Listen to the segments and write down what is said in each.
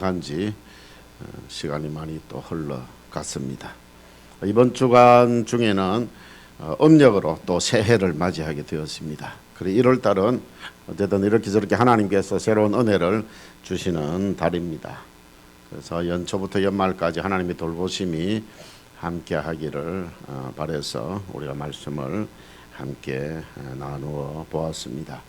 한지 시간이 많이 또 흘러갔습니다. 이번 주간 중에는 음력으로 또 새해를 맞이하게 되었습니다. 그래 1월 달은 어쨌든 이렇게 저렇게 하나님께서 새로운 은혜를 주시는 달입니다. 그래서 연초부터 연말까지 하나님의 돌보심이 함께 하기를 바라서 우리가 말씀을 함께 나누어 보았습니다.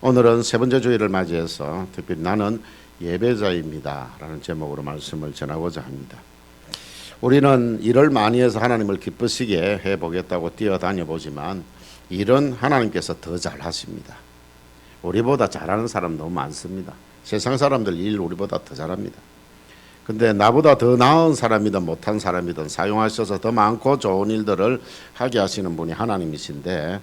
오늘은 세 번째 주일을 맞이해서 특별히 나는 예배자입니다 라는 제목으로 말씀을 전하고자 합니다. 우리는 일을 많이 해서 하나님을 기쁘시게 해보겠다고 뛰어다녀 보지만 일은 하나님께서 더 잘하십니다. 우리보다 잘하는 사람 너무 많습니다. 세상 사람들 일 우리보다 더 잘합니다. 근데 나보다 더 나은 사람이든 못한 사람이든 사용하셔서 더 많고 좋은 일들을 하게 하시는 분이 하나님이신데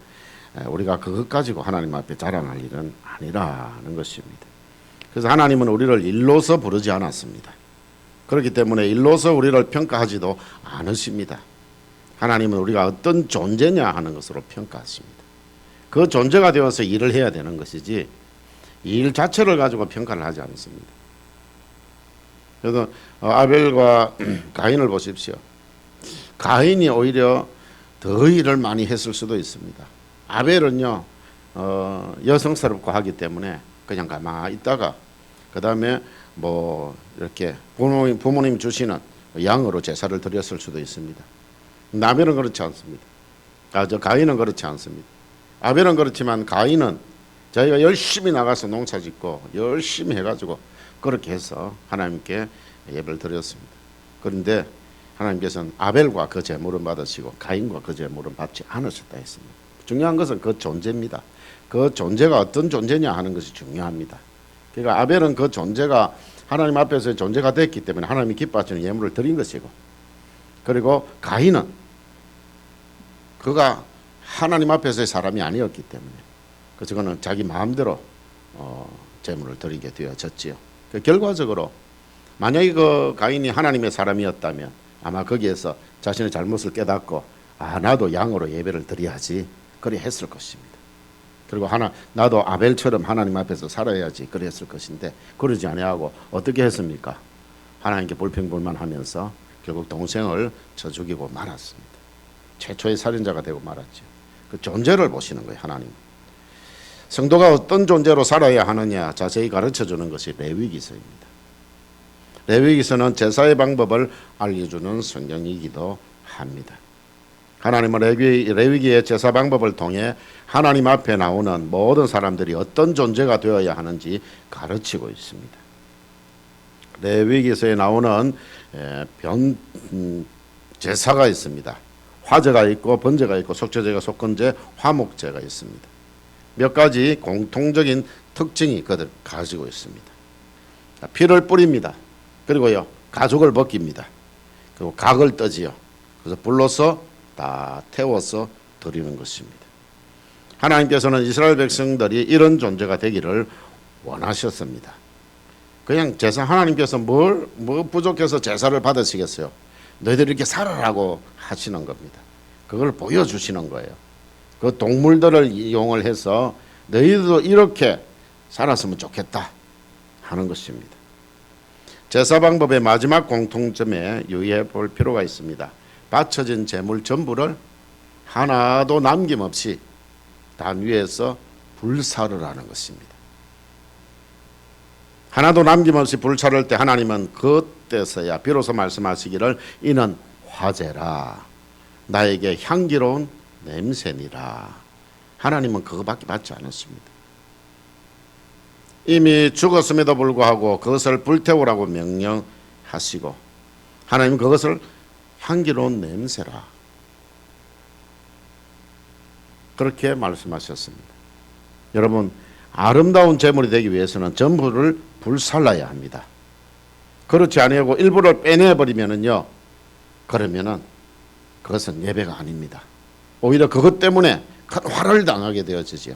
우리가 그것 가지고 하나님 앞에 자랑할 일은 아니라는 것입니다. 그래서 하나님은 우리를 일로서 부르지 않았습니다. 그렇기 때문에 일로서 우리를 평가하지도 않으십니다. 하나님은 우리가 어떤 존재냐 하는 것으로 평가하십니다. 그 존재가 되어서 일을 해야 되는 것이지 일 자체를 가지고 평가를 하지 않습니다. 그래서 아벨과 가인을 보십시오. 가인이 오히려 더 일을 많이 했을 수도 있습니다. 아벨은요 여성스럽고 하기 때문에 그냥 가만히 있다가 그 다음에 뭐 이렇게 부모님 주시는 양으로 제사를 드렸을 수도 있습니다. 아벨은 그렇지 않습니다. 가인은 그렇지 않습니다. 아벨은 그렇지만 가인은 자기가 열심히 나가서 농사 짓고 열심히 해가지고 그렇게 해서 하나님께 예배를 드렸습니다. 그런데 하나님께서는 아벨과 그 제물은 받으시고 가인과 그 제물은 받지 않으셨다 했습니다. 중요한 것은 그 존재입니다. 그 존재가 어떤 존재냐 하는 것이 중요합니다. 그러니까 아벨은 그 존재가 하나님 앞에서의 존재가 됐기 때문에 하나님이 기뻐하시는 예물을 드린 것이고, 그리고 가인은 그가 하나님 앞에서의 사람이 아니었기 때문에 그래서 그는 자기 마음대로 제물을 드리게 되어졌지요. 결과적으로 만약에 그 가인이 하나님의 사람이었다면 아마 거기에서 자신의 잘못을 깨닫고 나도 양으로 예배를 드려야지 그래 했을 것입니다. 그리고 나도 아벨처럼 하나님 앞에서 살아야지 그랬을 것인데 그러지 아니하고 어떻게 했습니까? 하나님께 불평불만하면서 결국 동생을 쳐 죽이고 말았습니다. 최초의 살인자가 되고 말았죠. 그 존재를 보시는 거예요. 하나님. 성도가 어떤 존재로 살아야 하느냐 자세히 가르쳐주는 것이 레위기서입니다. 레위기서는 제사의 방법을 알려주는 성경이기도 합니다. 하나님은 레위기의 제사 방법을 통해 하나님 앞에 나오는 모든 사람들이 어떤 존재가 되어야 하는지 가르치고 있습니다. 레위기서에 나오는 제사가 있습니다. 화제가 있고 번제가 있고 속죄제가 속건제, 화목제가 있습니다. 몇 가지 공통적인 특징이 그들 가지고 있습니다. 피를 뿌립니다. 그리고요 가죽을 벗깁니다. 그리고 각을 떠지요. 그래서 불로서 다 태워서 드리는 것입니다. 하나님께서는 이스라엘 백성들이 이런 존재가 되기를 원하셨습니다. 그냥 제사 하나님께서 뭐 부족해서 제사를 받으시겠어요? 너희들이 이렇게 살아라고 하시는 겁니다. 그걸 보여주시는 거예요. 그 동물들을 이용을 해서 너희도 이렇게 살았으면 좋겠다 하는 것입니다. 제사 방법의 마지막 공통점에 유의해 볼 필요가 있습니다. 바쳐진 제물 전부를 하나도 남김없이 단 위에서 불사르라는 것입니다. 하나도 남김없이 불사를 때 하나님은 그때서야 비로소 말씀하시기를 이는 화제라 나에게 향기로운 냄새니라. 하나님은 그거밖에 받지 않았습니다. 이미 죽었음에도 불구하고 그것을 불태우라고 명령하시고 하나님은 그것을 향기로운 냄새라 그렇게 말씀하셨습니다. 여러분 아름다운 제물이 되기 위해서는 전부를 불살라야 합니다. 그렇지 아니하고 일부를 빼내버리면은요 그러면은 그것은 예배가 아닙니다. 오히려 그것 때문에 큰 화를 당하게 되어지죠.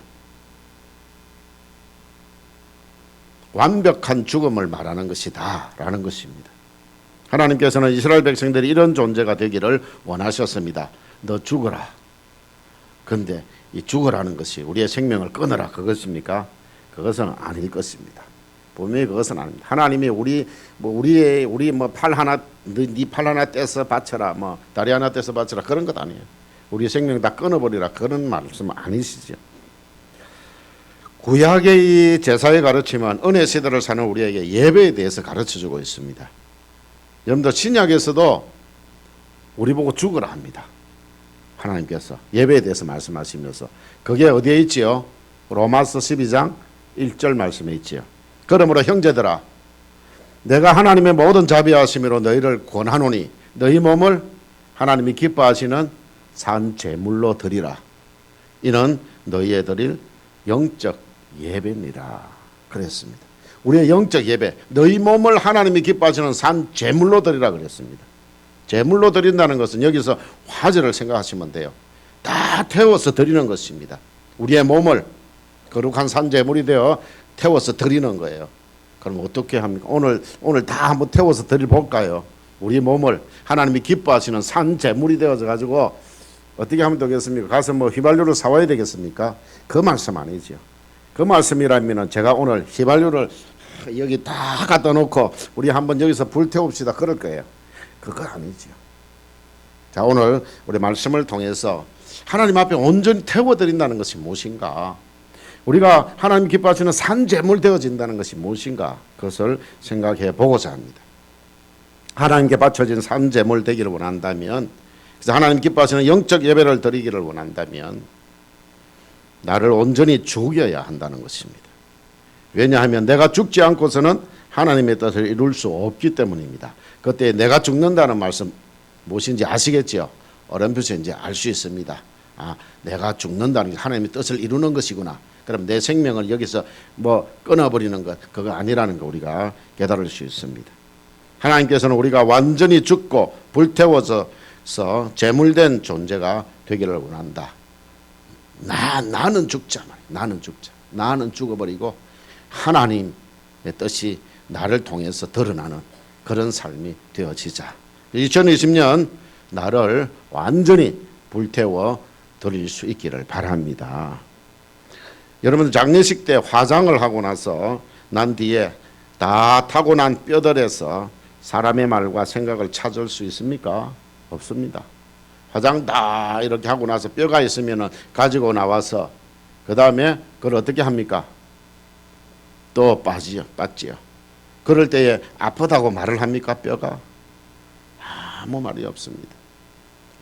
완벽한 죽음을 말하는 것이다 라는 것입니다. 하나님께서는 이스라엘 백성들이 이런 존재가 되기를 원하셨습니다. 너 죽어라. 그런데 이 죽어라는 것이 우리의 생명을 끊어라 그것입니까? 그것은 아닐 것입니다. 분명히 그것은 아닙니다. 하나님이 우리 팔 하나 네 팔 하나 떼서 바쳐라, 뭐 다리 하나 떼서 바쳐라 그런 것 아니에요. 우리 생명 다 끊어버리라 그런 말씀 아니시죠. 구약의 이 제사의 가르침은 은혜 시대를 사는 우리에게 예배에 대해서 가르쳐주고 있습니다. 여러분들 신약에서도 우리 보고 죽으라 합니다. 하나님께서 예배에 대해서 말씀하시면서 그게 어디에 있지요? 로마서 12장 1절 말씀에 있지요. 그러므로 형제들아 내가 하나님의 모든 자비하심으로 너희를 권하노니 너희 몸을 하나님이 기뻐하시는 산 제물로 드리라. 이는 너희의 드릴 영적 예배니라 그랬습니다. 우리의 영적 예배, 너희 몸을 하나님이 기뻐하시는 산 제물로 드리라 그랬습니다. 제물로 드린다는 것은 여기서 화제를 생각하시면 돼요. 다 태워서 드리는 것입니다. 우리의 몸을 거룩한 산 제물이 되어 태워서 드리는 거예요. 그럼 어떻게 합니까? 오늘 다 한번 태워서 드려볼까요? 우리 몸을 하나님이 기뻐하시는 산 제물이 되어서 가지고 어떻게 하면 되겠습니까? 가서 뭐 휘발유를 사와야 되겠습니까? 그 말씀 아니죠. 그 말씀이라면 제가 오늘 휘발유를 여기 다 갖다 놓고 우리 한번 여기서 불 태웁시다 그럴 거예요. 그거 아니죠. 자, 오늘 우리 말씀을 통해서 하나님 앞에 온전히 태워드린다는 것이 무엇인가? 우리가 하나님 기뻐하시는 산제물 되어진다는 것이 무엇인가? 그것을 생각해 보고자 합니다. 하나님께 바쳐진 산제물 되기를 원한다면, 그래서 하나님 기뻐하시는 영적 예배를 드리기를 원한다면 나를 온전히 죽여야 한다는 것입니다. 왜냐하면 내가 죽지 않고서는 하나님의 뜻을 이룰 수 없기 때문입니다. 그때 내가 죽는다는 말씀 무엇인지 아시겠지요? 어렴풋이 이제 알 수 있습니다. 아, 내가 죽는다는 게 하나님의 뜻을 이루는 것이구나. 그럼 내 생명을 여기서 뭐 끊어버리는 것 그거 아니라는 거 우리가 깨달을 수 있습니다. 하나님께서는 우리가 완전히 죽고 불태워져서 제물된 존재가 되기를 원한다. 나는 죽자 말이야. 나는 죽자. 나는 죽어버리고 하나님의 뜻이 나를 통해서 드러나는 그런 삶이 되어지자. 2020년 나를 완전히 불태워 드릴 수 있기를 바랍니다. 여러분 장례식 때 화장을 하고 나서 난 뒤에 다 타고난 뼈들에서 사람의 말과 생각을 찾을 수 있습니까? 없습니다. 화장 다 이렇게 하고 나서 뼈가 있으면 가지고 나와서 그 다음에 그걸 어떻게 합니까? 또 빠지요. 그럴 때에 아프다고 말을 합니까? 뼈가? 아무 말이 없습니다.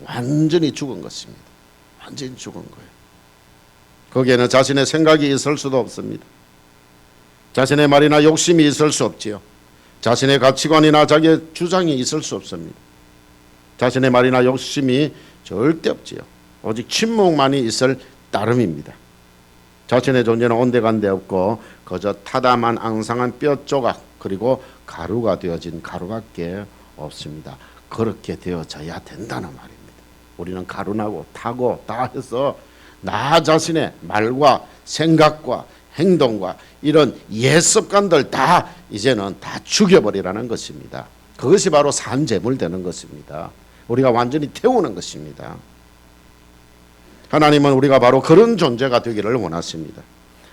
완전히 죽은 것입니다. 완전히 죽은 거예요. 거기에는 자신의 생각이 있을 수도 없습니다. 자신의 말이나 욕심이 있을 수 없지요. 자신의 가치관이나 자기의 주장이 있을 수 없습니다. 자신의 말이나 욕심이 절대 없지요. 오직 침묵만이 있을 따름입니다. 자신의 존재는 온데간데 없고 그저 타담한 앙상한 뼈 조각 그리고 가루가 되어진 가루밖에 없습니다. 그렇게 되어져야 된다는 말입니다. 우리는 가루나고 타고 다 해서 나 자신의 말과 생각과 행동과 이런 옛습관들 다 이제는 다 죽여버리라는 것입니다. 그것이 바로 산제물 되는 것입니다. 우리가 완전히 태우는 것입니다. 하나님은 우리가 바로 그런 존재가 되기를 원하십니다.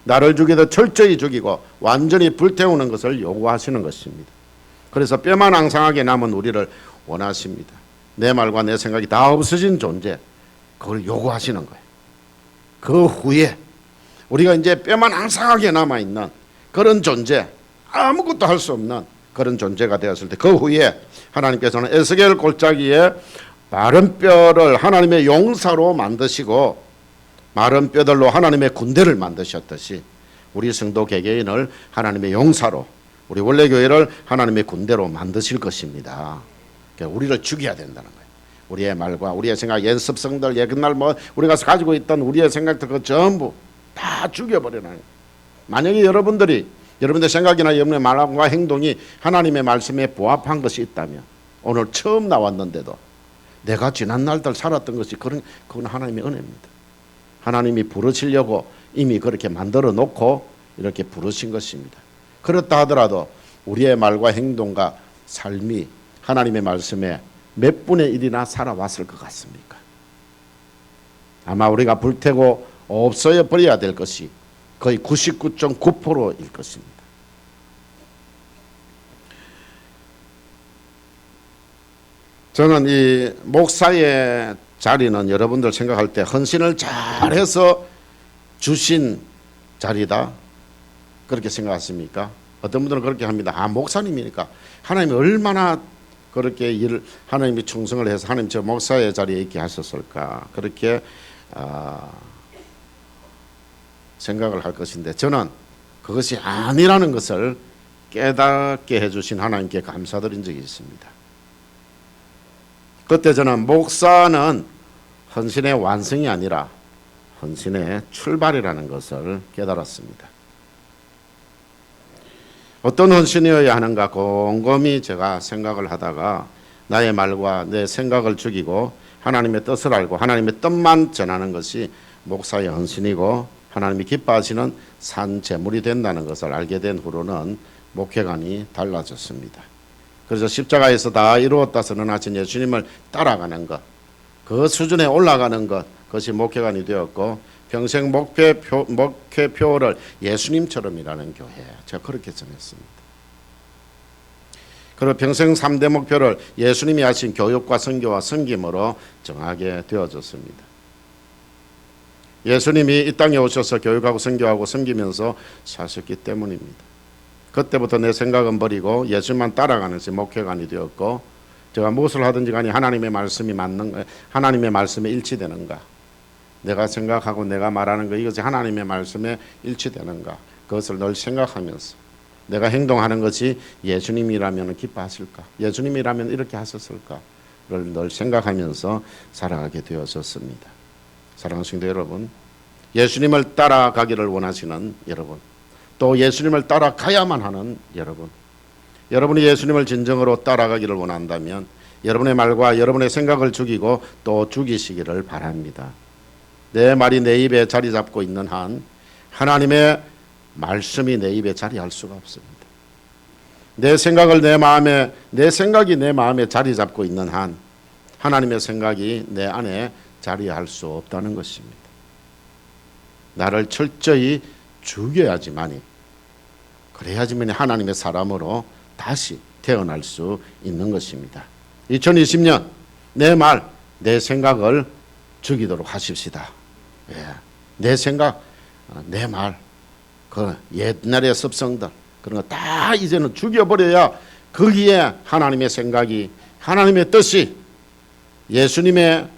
나를 죽이듯 철저히 죽이고 완전히 불태우는 것을 요구하시는 것입니다. 그래서 뼈만 앙상하게 남은 우리를 원하십니다. 내 말과 내 생각이 다 없어진 존재, 그걸 요구하시는 거예요. 그 후에 우리가 이제 뼈만 앙상하게 남아있는 그런 존재, 아무것도 할 수 없는 그런 존재가 되었을 때 그 후에 하나님께서는 에스겔 골짜기에 마른 뼈를 하나님의 용사로 만드시고 마른 뼈들로 하나님의 군대를 만드셨듯이 우리 성도 개개인을 하나님의 용사로 우리 원래 교회를 하나님의 군대로 만드실 것입니다. 그러니까 우리를 죽여야 된다는 거예요. 우리의 말과 우리의 생각, 연습성들, 옛날 뭐 우리가 가지고 있던 우리의 생각들 그 전부 다 죽여버리는 거예요. 만약에 여러분들 생각이나 여러분의 말과 행동이 하나님의 말씀에 부합한 것이 있다면 오늘 처음 나왔는데도 내가 지난 날들 살았던 것이 그건 하나님의 은혜입니다. 하나님이 부르시려고 이미 그렇게 만들어 놓고 이렇게 부르신 것입니다. 그렇다 하더라도 우리의 말과 행동과 삶이 하나님의 말씀에 몇 분의 1이나 살아왔을 것 같습니까? 아마 우리가 불태고 없어져 버려야 될 것이 거의 99.9%일 것입니다. 저는 이 목사의 자리는 여러분들 생각할 때 헌신을 잘해서 주신 자리다 그렇게 생각하십니까? 어떤 분들은 그렇게 합니다. 목사님이니까 하나님이 얼마나 그렇게 하나님이 충성을 해서 하나님 저 목사의 자리에 있게 하셨을까 그렇게 생각을 할 것인데, 저는 그것이 아니라는 것을 깨닫게 해주신 하나님께 감사드린 적이 있습니다. 그때 저는 목사는 헌신의 완성이 아니라 헌신의 출발이라는 것을 깨달았습니다. 어떤 헌신이어야 하는가 곰곰이 제가 생각을 하다가 나의 말과 내 생각을 죽이고 하나님의 뜻을 알고 하나님의 뜻만 전하는 것이 목사의 헌신이고 하나님이 기뻐하시는 산 제물이 된다는 것을 알게 된 후로는 목회관이 달라졌습니다. 그래서 십자가에서 다 이루었다 선언하신 예수님을 따라가는 것, 그 수준에 올라가는 것, 그것이 목회관이 되었고 평생 목회표를 예수님처럼이라는 교회, 제가 그렇게 정했습니다. 그리고 평생 3대 목표를 예수님이 하신 교육과 선교와 섬김으로 정하게 되어졌습니다. 예수님이 이 땅에 오셔서 교육하고 선교하고 섬기면서 사셨기 때문입니다. 그때부터 내 생각은 버리고 예수님만 따라가는 것이 목회관이 되었고, 제가 무엇을 하든지 간에 하나님의 말씀이 맞는가, 하나님의 말씀에 일치되는가, 내가 생각하고 내가 말하는 것 이것이 하나님의 말씀에 일치되는가, 그것을 늘 생각하면서 내가 행동하는 것이 예수님이라면 기뻐하실까, 예수님이라면 이렇게 하셨을까를 늘 생각하면서 살아가게 되었었습니다. 사랑하는 성도 여러분, 예수님을 따라가기를 원하시는 여러분, 또 예수님을 따라가야만 하는 여러분, 여러분이 예수님을 진정으로 따라가기를 원한다면 여러분의 말과 여러분의 생각을 죽이고 또 죽이시기를 바랍니다. 내 말이 내 입에 자리 잡고 있는 한 하나님의 말씀이 내 입에 자리할 수가 없습니다. 내 생각이 내 마음에 자리 잡고 있는 한 하나님의 생각이 내 안에 자리할 수 없다는 것입니다. 나를 철저히 죽여야지만이, 그래야지만 하나님의 사람으로 다시 태어날 수 있는 것입니다. 2020년 내 말, 내 생각을 죽이도록 하십시다. 내 생각, 내 말, 그 옛날의 습성들 그런 거 다 이제는 죽여버려야 거기에 하나님의 생각이, 하나님의 뜻이, 예수님의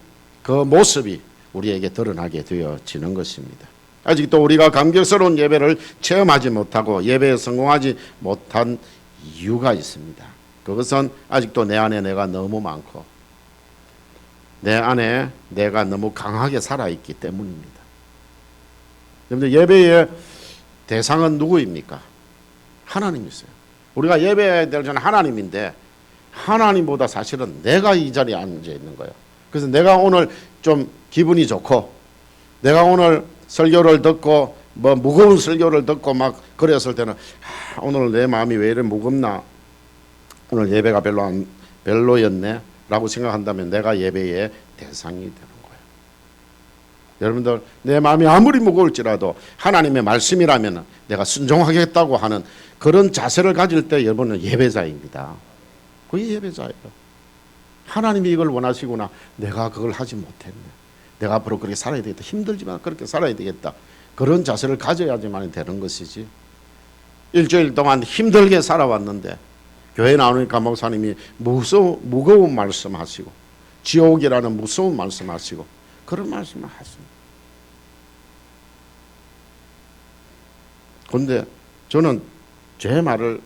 그 모습이 우리에게 드러나게 되어지는 것입니다. 아직도 우리가 감격스러운 예배를 체험하지 못하고 예배에 성공하지 못한 이유가 있습니다. 그것은 아직도 내 안에 내가 너무 많고 내 안에 내가 너무 강하게 살아있기 때문입니다. 여러분들, 예배의 대상은 누구입니까? 하나님이세요. 우리가 예배해야 될 자는 하나님인데 하나님보다 사실은 내가 이 자리에 앉아 있는 거예요. 그래서 내가 오늘 좀 기분이 좋고 내가 오늘 설교를 듣고 무거운 설교를 듣고 막 그랬을 때는 오늘 내 마음이 왜 이래 무겁나, 오늘 예배가 별로였네 라고 생각한다면 내가 예배의 대상이 되는 거예요. 여러분들, 내 마음이 아무리 무거울지라도 하나님의 말씀이라면 내가 순종하겠다고 하는 그런 자세를 가질 때 여러분은 예배자입니다. 그게 예배자예요. 하나님이 이걸 원하시구나, 내가 그걸 하지 못했네, 내가 앞으로 그렇게 살아야 되겠다, 힘들지만 그렇게 살아야 되겠다, 그런 자세를 가져야지만 되는 것이지. 일주일 동안 힘들게 살아왔는데 교회 나오니까 목사님이 무거운 말씀하시고 지옥이라는 무서운 말씀하시고 그런 말씀을 하십니다. 그런데 저는 제 말을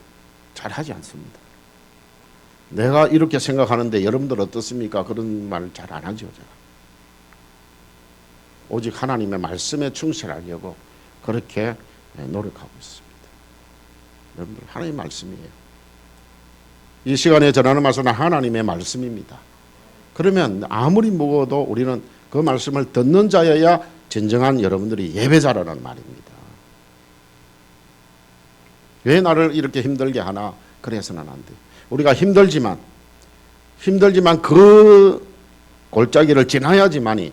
잘 하지 않습니다. 내가 이렇게 생각하는데 여러분들 어떻습니까? 그런 말을 잘 안 하죠. 제가 오직 하나님의 말씀에 충실하려고 그렇게 노력하고 있습니다. 여러분들, 하나님의 말씀이에요. 이 시간에 전하는 말씀은 하나님의 말씀입니다. 그러면 아무리 무거워도 우리는 그 말씀을 듣는 자여야 진정한 여러분들이 예배자라는 말입니다. 왜 나를 이렇게 힘들게 하나? 그래서는 안 돼. 우리가 힘들지만 그 골짜기를 지나야지만이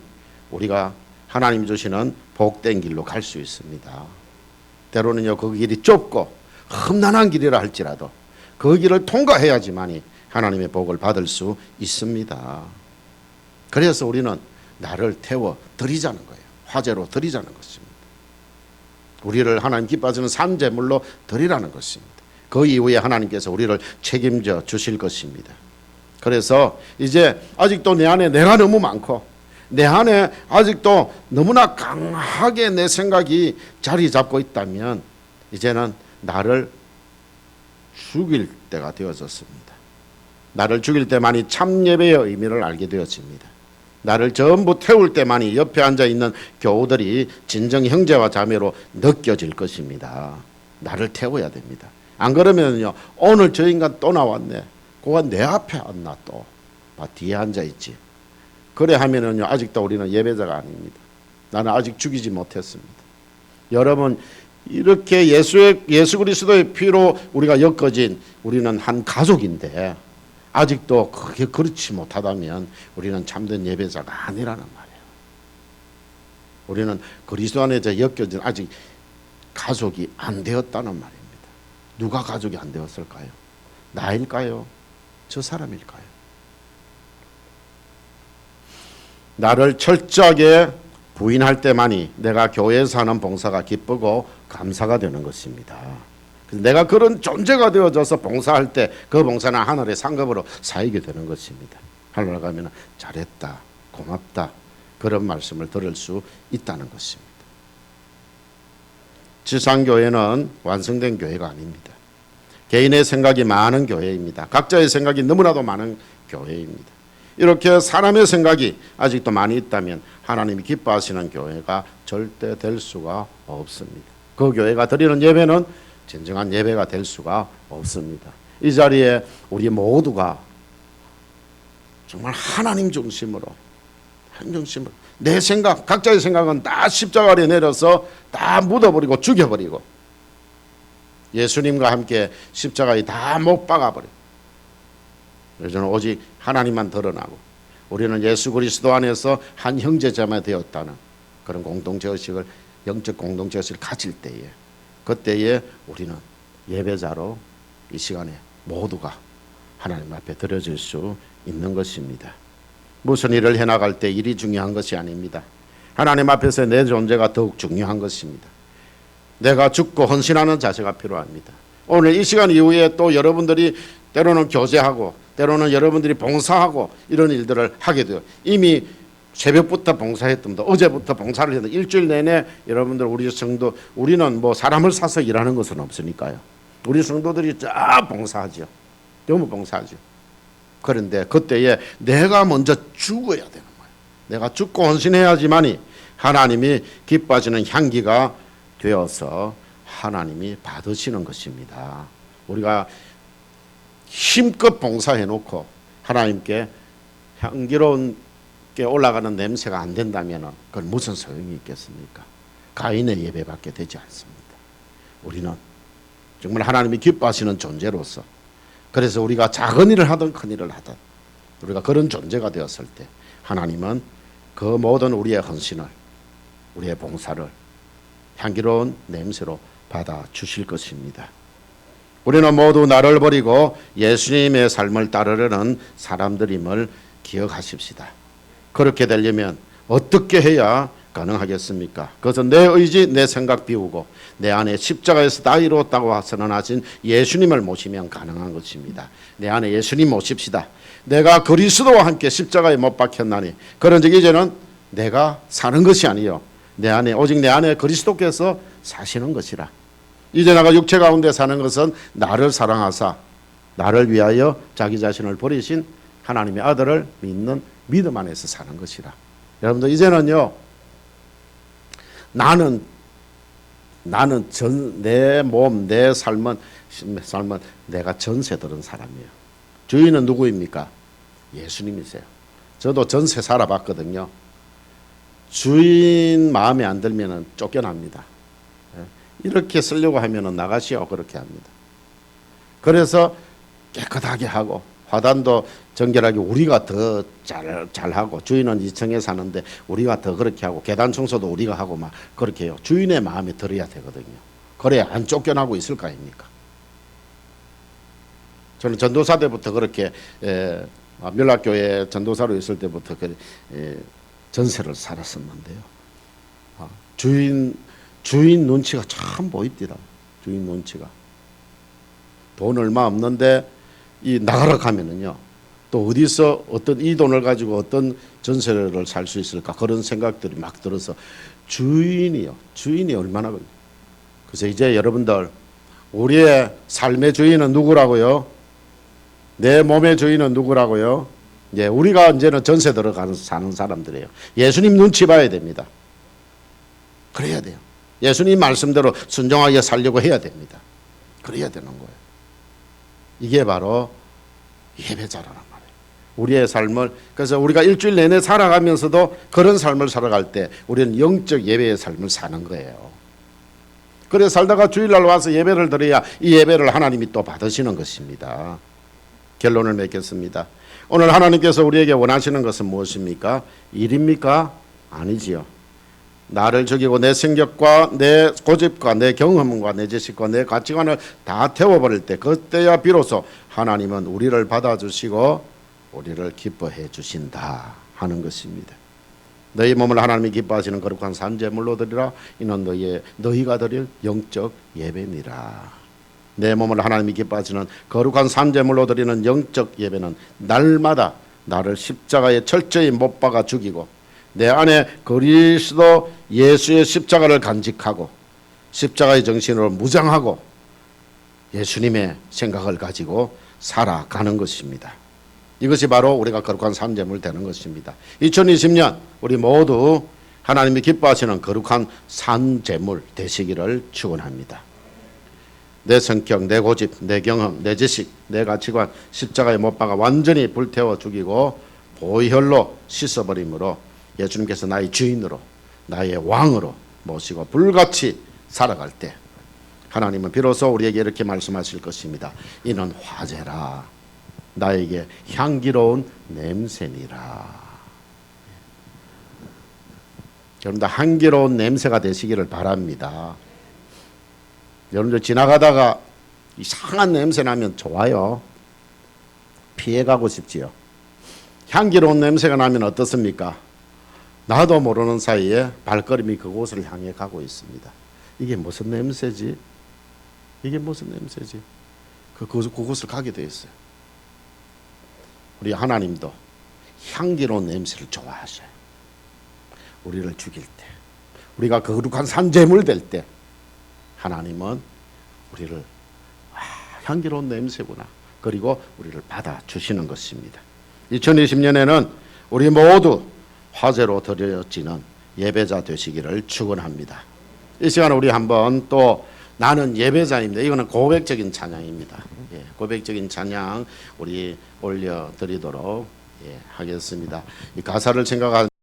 우리가 하나님 주시는 복된 길로 갈 수 있습니다. 때로는요, 그 길이 좁고 험난한 길이라 할지라도 그 길을 통과해야지만이 하나님의 복을 받을 수 있습니다. 그래서 우리는 나를 태워 드리자는 거예요. 화제로 드리자는 것입니다. 우리를 하나님 기뻐하시는 산제물로 드리라는 것입니다. 그 이후에 하나님께서 우리를 책임져 주실 것입니다. 그래서 이제 아직도 내 안에 내가 너무 많고 내 안에 아직도 너무나 강하게 내 생각이 자리 잡고 있다면 이제는 나를 죽일 때가 되어졌습니다. 나를 죽일 때만이 참 예배의 의미를 알게 되었습니다. 나를 전부 태울 때만이 옆에 앉아있는 교우들이 진정 형제와 자매로 느껴질 것입니다. 나를 태워야 됩니다. 안 그러면요, 오늘 저 인간 또 나왔네. 그가 내 앞에 앉나 또 뒤에 앉아있지. 그래 하면은요, 아직도 우리는 예배자가 아닙니다. 나는 아직 죽이지 못했습니다. 여러분, 이렇게 예수 그리스도의 피로 우리가 엮어진 우리는 한 가족인데 아직도 그게 그렇지 못하다면 우리는 참된 예배자가 아니라는 말이에요. 우리는 그리스도 안에 엮여진 아직 가족이 안 되었다는 말입니다. 누가 가족이 안 되었을까요? 나일까요? 저 사람일까요? 나를 철저하게 부인할 때만이 내가 교회에서 하는 봉사가 기쁘고 감사가 되는 것입니다. 내가 그런 존재가 되어져서 봉사할 때 그 봉사는 하늘의 상급으로 쌓이게 되는 것입니다. 하늘 가면 잘했다, 고맙다 그런 말씀을 들을 수 있다는 것입니다. 지상교회는 완성된 교회가 아닙니다. 개인의 생각이 많은 교회입니다. 각자의 생각이 너무나도 많은 교회입니다. 이렇게 사람의 생각이 아직도 많이 있다면 하나님이 기뻐하시는 교회가 절대 될 수가 없습니다. 그 교회가 드리는 예배는 진정한 예배가 될 수가 없습니다. 이 자리에 우리 모두가 정말 하나님 중심으로 내 생각, 각자의 생각은 다 십자가 아래 내려서 다 묻어버리고 죽여버리고 예수님과 함께 십자가에 다 못 박아버리고 저는 오직 하나님만 드러나고 우리는 예수 그리스도 안에서 한 형제자매 되었다는 그런 공동체의식을, 영적 공동체의식을 가질 때에 그때에 우리는 예배자로 이 시간에 모두가 하나님 앞에 드려질 수 있는 것입니다. 무슨 일을 해나갈 때 일이 중요한 것이 아닙니다. 하나님 앞에서 내 존재가 더욱 중요한 것입니다. 내가 죽고 헌신하는 자세가 필요합니다. 오늘 이 시간 이후에 또 여러분들이 때로는 교제하고 때로는 여러분들이 봉사하고 이런 일들을 하게 돼요. 이미 새벽부터 봉사했던데 어제부터 봉사를 했는데 일주일 내내 여러분들 우리 성도 우리는 뭐 사람을 사서 일하는 것은 없으니까요. 우리 성도들이 쫙 봉사하죠. 너무 봉사하죠. 그런데 그때에 내가 먼저 죽어야 되는 거예요. 내가 죽고 헌신해야지만이 하나님이 기뻐하시는 향기가 되어서 하나님이 받으시는 것입니다. 우리가 힘껏 봉사해놓고 하나님께 향기로운 게 올라가는 냄새가 안 된다면 그건 무슨 소용이 있겠습니까? 가인의 예배밖에 되지 않습니다. 우리는 정말 하나님이 기뻐하시는 존재로서 그래서 우리가 작은 일을 하든 큰 일을 하든 우리가 그런 존재가 되었을 때 하나님은 그 모든 우리의 헌신을 우리의 봉사를 향기로운 냄새로 받아 주실 것입니다. 우리는 모두 나를 버리고 예수님의 삶을 따르려는 사람들임을 기억하십시다. 그렇게 되려면 어떻게 해야 가능하겠습니까? 그것은 내 의지, 내 생각 비우고 내 안에 십자가에서 다 이루었다고 선언하신 예수님을 모시면 가능한 것입니다. 내 안에 예수님 모십시다. 내가 그리스도와 함께 십자가에 못 박혔나니 그런즉 이제는 내가 사는 것이 아니요 내 안에 오직 내 안에 그리스도께서 사시는 것이라. 이제 내가 육체 가운데 사는 것은 나를 사랑하사 나를 위하여 자기 자신을 버리신 하나님의 아들을 믿는 믿음 안에서 사는 것이라. 여러분들 이제는요 나는 내 몸, 내 삶은 내가 전세 들은 사람이에요. 주인은 누구입니까? 예수님이세요. 저도 전세 살아봤거든요. 주인 마음에 안 들면 쫓겨납니다. 이렇게 쓰려고 하면 나가시오 그렇게 합니다. 그래서 깨끗하게 하고 화단도 정결하게 우리가 더 잘하고 주인은 2층에 사는데 우리가 더 그렇게 하고 계단 청소도 우리가 하고 막 그렇게 해요. 주인의 마음에 들어야 되거든요. 그래야 안 쫓겨나고 있을 거 아닙니까? 저는 전도사 때부터 그렇게 밀락교회 전도사로 있을 때부터 전세를 살았었는데요. 주인 눈치가 참 보입니다. 주인 눈치가. 돈 얼마 없는데 이 나가러 가면은요. 또 어디서 어떤 이 돈을 가지고 어떤 전세를 살 수 있을까 그런 생각들이 막 들어서 주인이 얼마나 그래서 이제 여러분들 우리의 삶의 주인은 누구라고요? 내 몸의 주인은 누구라고요? 이제 우리가 이제는 전세 들어가는 사는 사람들이에요. 예수님 눈치 봐야 됩니다. 그래야 돼요. 예수님 말씀대로 순종하게 살려고 해야 됩니다. 그래야 되는 거예요. 이게 바로 예배자라는 말이에요. 우리의 삶을 그래서 우리가 일주일 내내 살아가면서도 그런 삶을 살아갈 때 우리는 영적 예배의 삶을 사는 거예요. 그래 살다가 주일날 와서 예배를 드려야 이 예배를 하나님이 또 받으시는 것입니다. 결론을 맺겠습니다. 오늘 하나님께서 우리에게 원하시는 것은 무엇입니까? 일입니까? 아니지요. 나를 죽이고 내 성격과 내 고집과 내 경험과 내 지식과 내 가치관을 다 태워버릴 때 그때야 비로소 하나님은 우리를 받아주시고 우리를 기뻐해 주신다 하는 것입니다. 너희 몸을 하나님이 기뻐하시는 거룩한 산제물로 드리라. 이는 너희가 드릴 영적 예배니라. 내 몸을 하나님이 기뻐하시는 거룩한 산제물로 드리는 영적 예배는 날마다 나를 십자가에 철저히 못 박아 죽이고 내 안에 그리스도 예수의 십자가를 간직하고 십자가의 정신으로 무장하고 예수님의 생각을 가지고 살아가는 것입니다. 이것이 바로 우리가 거룩한 산제물 되는 것입니다. 2020년 우리 모두 하나님이 기뻐하시는 거룩한 산제물 되시기를 축원합니다. 내 성격, 내 고집, 내 경험, 내 지식, 내 가치관 십자가에 못 박아 완전히 불태워 죽이고 보혈로 씻어버림으로 예수님께서 나의 주인으로 나의 왕으로 모시고 불같이 살아갈 때 하나님은 비로소 우리에게 이렇게 말씀하실 것입니다. 이는 화제라. 나에게 향기로운 냄새니라. 여러분들 향기로운 냄새가 되시기를 바랍니다. 여러분들 지나가다가 이상한 냄새 나면 좋아요. 피해가고 싶지요. 향기로운 냄새가 나면 어떻습니까? 나도 모르는 사이에 발걸음이 그곳을 향해 가고 있습니다. 이게 무슨 냄새지? 이게 무슨 냄새지? 그곳을 가게 돼 있어요. 우리 하나님도 향기로운 냄새를 좋아하셔요. 우리를 죽일 때, 우리가 거룩한 산제물 될 때 하나님은 우리를 향기로운 냄새구나. 그리고 우리를 받아주시는 것입니다. 2020년에는 우리 모두 화제로 드려지는 예배자 되시기를 축원합니다. 이 시간에 우리 한번 또 나는 예배자입니다. 이거는 고백적인 찬양입니다. 고백적인 찬양 우리 올려드리도록 하겠습니다. 이 가사를 생각하는